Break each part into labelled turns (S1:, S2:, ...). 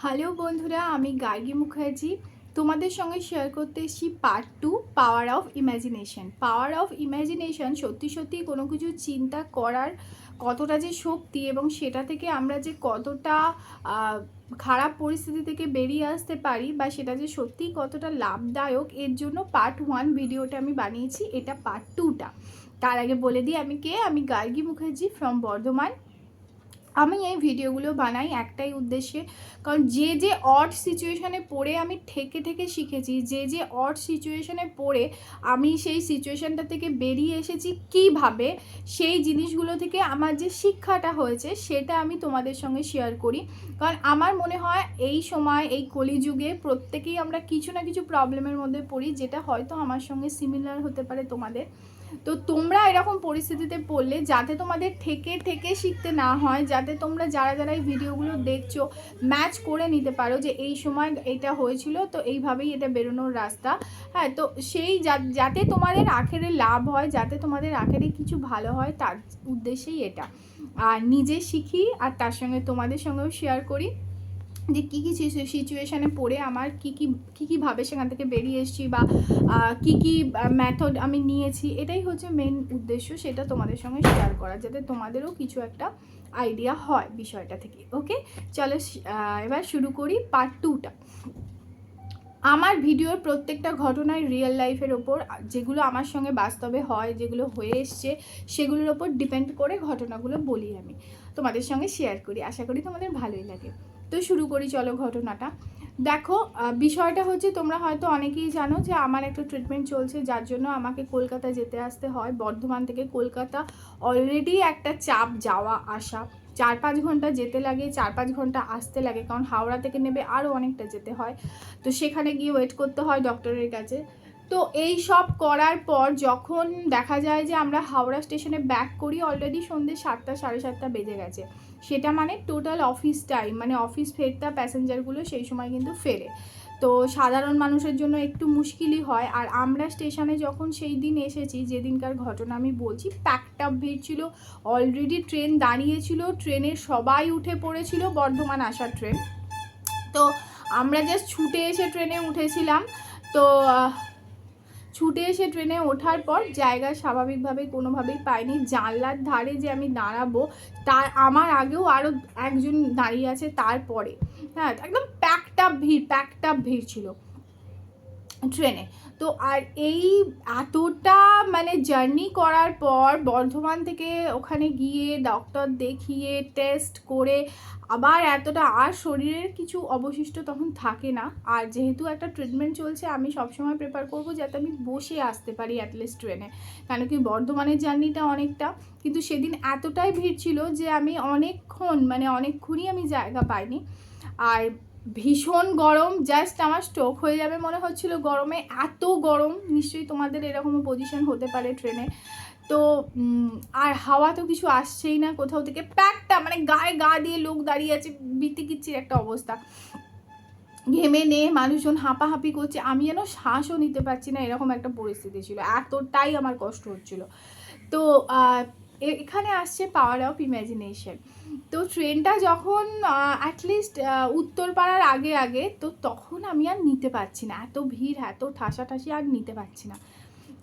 S1: Hello বন্ধুরা, আমি গার্গী মুখার্জি তোমাদের সঙ্গে শেয়ার করতে এসেছি part 2 power of imagination. Power of imagination সত্যি সত্যি কোনো কিছু চিন্তা করার কতটা যে শক্তি এবং সেটা থেকে আমরা যে কতটা খারাপ পরিস্থিতি থেকে বেরিয়ে আসতে পারি বা সেটা যে সত্যিই কতটা লাভদায়ক, এর জন্য পার্ট 1 ভিডিওটা আমি বানিয়েছি। এটা পার্ট 2টা। তার আগে বলে দিই আমি গার্গী মুখার্জি ফ্রম বর্ধমান। আমি এই ভিডিওগুলো বানাই একটাই উদ্দেশ্যে, কারণ যে যে অড সিচুয়েশানে পড়ে আমি ঠেকে শিখেছি, যে যে অড সিচুয়েশানে পড়ে আমি সেই সিচুয়েশানটা থেকে বেরিয়ে এসেছি কীভাবে, সেই জিনিসগুলো থেকে আমার যে শিক্ষাটা হয়েছে সেটা আমি তোমাদের সঙ্গে শেয়ার করি। কারণ আমার মনে হয় এই সময় এই কলিযুগে প্রত্যেকেই আমরা কিছু না কিছু প্রবলেমের মধ্যে পড়ি, যেটা হয়তো আমার সঙ্গে সিমিলার হতে পারে তোমাদের। তো তোমরা এরকম পরিস্থিতিতে পড়লে যাতে তোমাদের ঠেকে শিখতে না হয়, যাতে তোমরা যারা এই ভিডিওগুলো দেখছো ম্যাচ করে নিতে পারো যে এই সময় এটা হয়েছিল, তো এইভাবেই এটা বেরোনোর রাস্তা। হ্যাঁ, তো সেই যাতে তোমাদের আখেরে লাভ হয়, যাতে তোমাদের আখেরে কিছু ভালো হয়, তার উদ্দেশ্যেই এটা। আর নিজে শিখি আর তার সঙ্গে তোমাদের সঙ্গেও শেয়ার করি যে কী কী সিচুয়েশানে পড়ে আমার কীভাবে সেখান থেকে বেরিয়ে এসেছি বা কী মেথড আমি নিয়েছি। এটাই হচ্ছে মেন উদ্দেশ্য, সেটা তোমাদের সঙ্গে শেয়ার করা, যাতে তোমাদেরও কিছু একটা আইডিয়া হয় বিষয়টা থেকে। ওকে, চলো এবার শুরু করি পার্ট 2টা। আমার ভিডিওর প্রত্যেকটা ঘটনায় রিয়েল লাইফের ওপর, যেগুলো আমার সঙ্গে বাস্তবে হয়, যেগুলো হয়ে এসছে, সেগুলোর ওপর ডিপেন্ড করে ঘটনাগুলো বলি, আমি তোমাদের সঙ্গে শেয়ার করি। আশা করি তোমাদের ভালোই লাগে। তো শুরু করি, চলো ঘটনাটা। দেখো, বিষয়টা হচ্ছে তোমরা হয়তো অনেকেই জানো যে আমার একটা ট্রিটমেন্ট চলছে, যার জন্য আমাকে কলকাতা যেতে আসতে হয়। বর্ধমান থেকে কলকাতা অলরেডি একটা চাপ, যাওয়া আসা 4-5 ঘন্টা যেতে লাগে, 4-5 ঘন্টা আসতে লাগে, কারণ হাওড়া থেকে নেবে আরও অনেকটা যেতে হয়। তো সেখানে গিয়ে ওয়েট করতে হয় ডক্টরের কাছে। তো এই সব করার পর যখন দেখা যায় যে আমরা হাওড়া স্টেশনে ব্যাক করি, অলরেডি সন্ধ্যে 7টা 7:30 বেজে গেছে। সেটা মানে টোটাল অফিস টাইম, মানে অফিস ফেরতা প্যাসেঞ্জারগুলো সেই সময় কিন্তু ফেরে। তো সাধারণ মানুষের জন্য একটু মুশকিলই হয়। আর আমরা স্টেশনে যখন সেই দিন এসেছি, যেদিনকার ঘটনা আমি বলছি, প্যাকড আপ ভিড় ছিল। অলরেডি ট্রেন দাঁড়িয়েছিল, ট্রেনে সবাই উঠে পড়েছিল, বর্ধমান আসার ট্রেন। তো আমরা জাস্ট ছুটে এসে ট্রেনে উঠেছিলাম। তো ছুটে এসে ট্রেনে ওঠার পর জায়গা স্বাভাবিকভাবে কোনোভাবেই পাইনি। জানলার ধারে যে আমি দাঁড়াবো, তার আমার আগেও আরও একজন দাঁড়িয়ে আছে তারপরে। হ্যাঁ, একদম প্যাকড আপ ভিড় ছিল ট্রেনে। তো আর এই এতটা মানে জার্নি করার পর বর্ধমান থেকে ওখানে গিয়ে ডক্টর দেখিয়ে টেস্ট করে আবার এতটা, আর শরীরের কিছু অবশিষ্ট তখন থাকে না। আর যেহেতু একটা ট্রিটমেন্ট চলছে, আমি সবসময় প্রেফার করবো যাতে আমি বসে আসতে পারি অ্যাটলিস্ট ট্রেনে, কেন কি বর্ধমানের জার্নিটা অনেকটা। কিন্তু সেদিন এতটাই ভিড় ছিল যে আমি অনেকক্ষণই আমি জায়গা পাইনি। আর ভীষণ গরম, জাস্ট আমার স্ট্রোক হয়ে যাবে মনে হচ্ছিল গরমে, এত গরম। নিশ্চয়ই তোমাদের এরকমও পজিশন হতে পারে ট্রেনে। তো আর হাওয়া তো কিছু আসছেই না কোথাও থেকে, প্যাকটা মানে গায়ে গা দিয়ে লোক দাঁড়িয়ে আছে, বিতিকিচ্ছির একটা অবস্থা। ঘেমে মানুষজন হাঁপাহাঁপি করছে, আমি যেন শ্বাসও নিতে পারছি না, এরকম একটা পরিস্থিতি ছিল, এতটাই আমার কষ্ট হচ্ছিল। তো এখানে আসছে পাওয়ার অফ ইমাজিনেশন। তো ট্রেনটা যখন অ্যাটলিস্ট উত্তরপাড়ার আগে, তো তখন আমি আর নিতে পারছি না, এত ভিড়, এত ঠাসাঠাসি, আর নিতে পারছি না।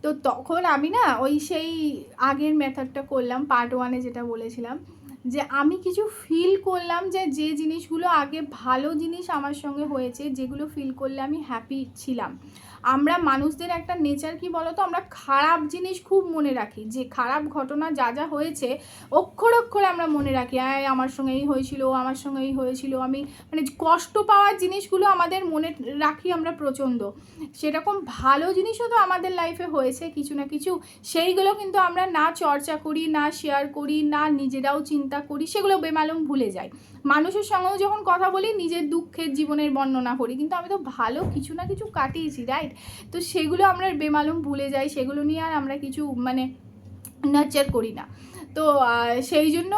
S1: তো তখন আমি না সেই আগের মেথডটা করলাম, পার্ট 1-এ যেটা বলেছিলাম, যে আমি কিছু ফিল করলাম যে জিনিসগুলো আগে ভালো জিনিস আমার সঙ্গে হয়েছে, যেগুলো ফিল করলে আমি হ্যাপি ছিলাম। আমরা মানুষদের একটা নেচার কি বলতো, আমরা খারাপ জিনিস খুব মনে রাখি, যে খারাপ ঘটনা যা হয়েছে অক্ষরে আমরা মনে রাখি, আমার সঙ্গে এই হয়েছিল, আমার সঙ্গে এই হয়েছিল, আমি মানে কষ্ট পাওয়ার জিনিসগুলো আমাদের মনে রাখি আমরা প্রচণ্ড। সেরকম ভালো জিনিসও তো আমাদের লাইফে হয়েছে কিছু না কিছু, সেইগুলো কিন্তু আমরা না চর্চা করি, না শেয়ার করি, না নিজেরাও চিন্তা করি, সেগুলো বেমালুম ভুলে যাই। মানুষের সঙ্গেও যখন কথা বলি নিজের দুঃখের জীবনের বর্ণনা করি, কিন্তু আমি তো ভালো কিছু না কিছু কাটিয়েছি, রাইট? তো সেগুলো আমরা বেমালুম ভুলে যাই, সেগুলো নিয়ে আর আমরা কিছু মানে নার্চার করি না। তো সেই জন্য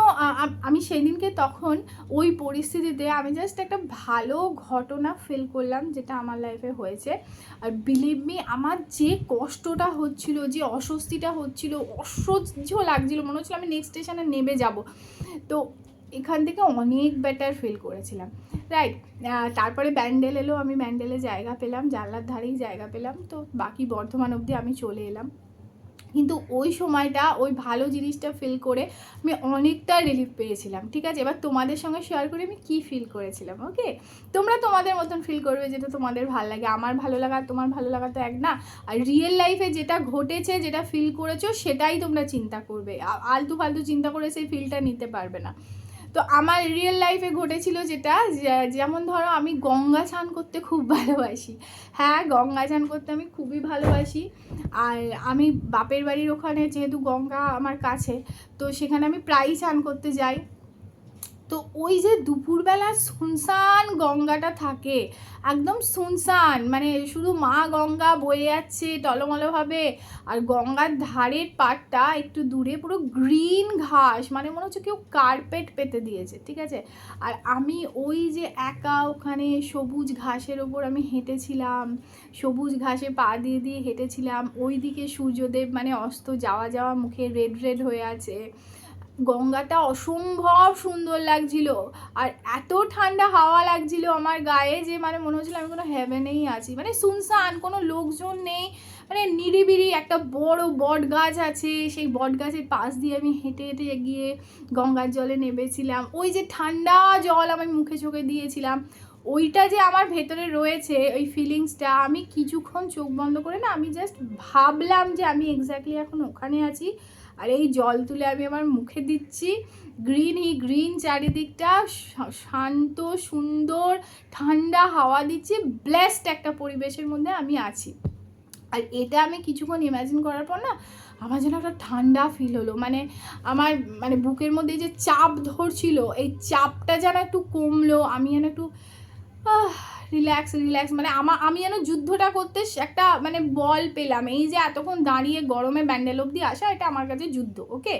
S1: আমি সেই দিনকে তখন ওই পরিস্থিতিতে আমি জাস্ট একটা ভালো ঘটনা ফিল করলাম, যেটা আমার লাইফে হয়েছে। আর বিলিভ মি, আমার যে কষ্টটা হচ্ছিল, যে অস্বস্তিটা হচ্ছিল, অসহ্য লাগছিল, মনে হচ্ছিল আমি নেক্সট স্টেশনে নেমে যাব। তো এখান থেকে অনেক বেটার ফিল করেছিলাম, রাইট। তারপরে ব্যান্ডেল এলো, আমি ব্যান্ডেলে জায়গা পেলাম, জানলার ধারেই জায়গা পেলাম, তো বাকি বর্ধমান অবধি আমি চলে এলাম। কিন্তু ওই সময়টা ওই ভালো জিনিসটা ফিল করে আমি অনেকটা রিলিফ পেয়েছিলাম, ঠিক আছে। এবার তোমাদের সঙ্গে শেয়ার করে আমি কী ফিল করেছিলাম, ওকে। তোমরা তোমাদের মতন ফিল করবে যেটা তোমাদের ভালো লাগে। আমার ভালো লাগা আর তোমার ভালো লাগা তো এক না। আর রিয়েল লাইফে যেটা ঘটেছে, যেটা ফিল করেছো, সেটাই তোমরা চিন্তা করবে। আলতু ফালতু চিন্তা করে সেই ফিলটা নিতে পারবে না। তো আমার রিয়েল লাইফে ঘটেছিল যেটা, যেমন ধরো আমি গঙ্গা স্নান করতে খুব ভালোবাসি। হ্যাঁ, গঙ্গা স্নান করতে আমি খুবই ভালোবাসি। আর আমি বাপের বাড়ির ওখানে যেহেতু গঙ্গা আমার কাছে, তো সেখানে আমি প্রায়ই স্নান করতে যাই। তো ওই যে দুপুরবেলা শুনশান গঙ্গাটা থাকে, একদম শুনশান, মানে শুধু মা গঙ্গা বয়ে যাচ্ছে টলমলভাবে, আর গঙ্গার ধারের পাড়টা একটু দূরে পুরো গ্রিন ঘাস, মানে মনে হচ্ছে কেউ কার্পেট পেতে দিয়েছে, ঠিক আছে। আর আমি ওই যে একা ওখানে সবুজ ঘাসের ওপর আমি হেঁটেছিলাম, সবুজ ঘাসে পা দিয়ে দিয়ে হেঁটেছিলাম, ওই দিকে সূর্যদেব মানে অস্ত যাওয়া যাওয়া মুখে রেড রেড হয়ে আছে, গঙ্গাটা অসম্ভব সুন্দর লাগছিল। আর এত ঠান্ডা হাওয়া লাগছিল আমার গায়ে যে মানে মনে হচ্ছিল আমি কোনো হেভেনেই আছি, মানে শুনশান, কোনো লোকজন নেই, মানে নিরিবিলি একটা বড় বট গাছ আছে, সেই বট গাছের পাশ দিয়ে আমি হেঁটে হেঁটে গিয়ে গঙ্গার জলে নেমেছিলাম। ওই যে ঠান্ডা জল আমি মুখে চোখে দিয়েছিলাম, ওইটা যে আমার ভেতরে রয়েছে ওই ফিলিংসটা, আমি কিছুক্ষণ চোখ বন্ধ করে না আমি জাস্ট ভাবলাম যে আমি এক্স্যাক্টলি এখন ওখানে আছি, আর এই জল তুলে আমি আমার মুখে দিচ্ছি, গ্রিন চারিদিকটা, শান্ত সুন্দর ঠান্ডা হাওয়া দিচ্ছে, ব্লেসড একটা পরিবেশের মধ্যে আমি আছি। আর এটা আমি কিছুক্ষণ ইমাজিন করার পর না আমার যেন একটা ঠান্ডা ফিল হলো, মানে আমার মানে বুকের মধ্যে যে চাপ ধরছিল, এই চাপটা যেন একটু কমলো, আমি যেন একটু রিল্যাক্স, মানে আমি যেন যুদ্ধটা করতে একটা মানে বল পেলাম। এই যে এতক্ষণ দাঁড়িয়ে গরমে ব্যান্ডেল অবধি আসা, এটা আমার কাছে যুদ্ধ, ওকে।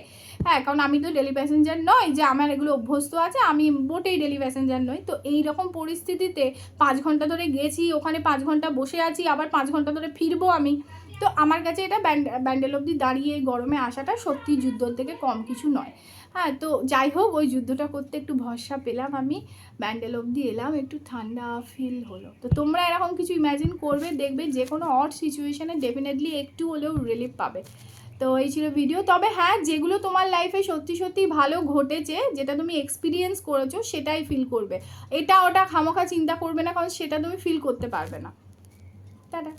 S1: হ্যাঁ, কারণ আমি তো ডেলি প্যাসেঞ্জার নই যে আমার এগুলো অভ্যস্ত আছে, আমি মোটেই ডেলি প্যাসেঞ্জার নই। তো এই রকম পরিস্থিতিতে 5 ঘন্টা ধরে গেছি, ওখানে 5 ঘন্টা বসে আছি, আবার 5 ঘন্টা ধরে ফিরবো আমি, তো আমার কাছে এটা ব্যান্ডেল অবধি দাঁড়িয়ে গরমে আসাটা সত্যি যুদ্ধর থেকে কম কিছু নয়। হ্যাঁ, তো যাই হোক, ওই যুদ্ধটা করতে একটু ভরসা পেলাম, আমি ব্যান্ডেল অবধি এলাম, একটু ঠান্ডা ফিল হলো। তো তোমরা এরকম কিছু ইম্যাজিন করবে, দেখবে যে কোনো অড সিচুয়েশানে ডেফিনেটলি একটু হলেও রিলিফ পাবে। তো এই ছিল ভিডিও। তবে হ্যাঁ, যেগুলো তোমার লাইফে সত্যি সত্যি ভালো ঘটেছে, যেটা তুমি এক্সপিরিয়েন্স করেছো, সেটাই ফিল করবে। এটা ওটা খামোখা চিন্তা করবে না, কারণ সেটা তুমি ফিল করতে পারবে না। টাটা।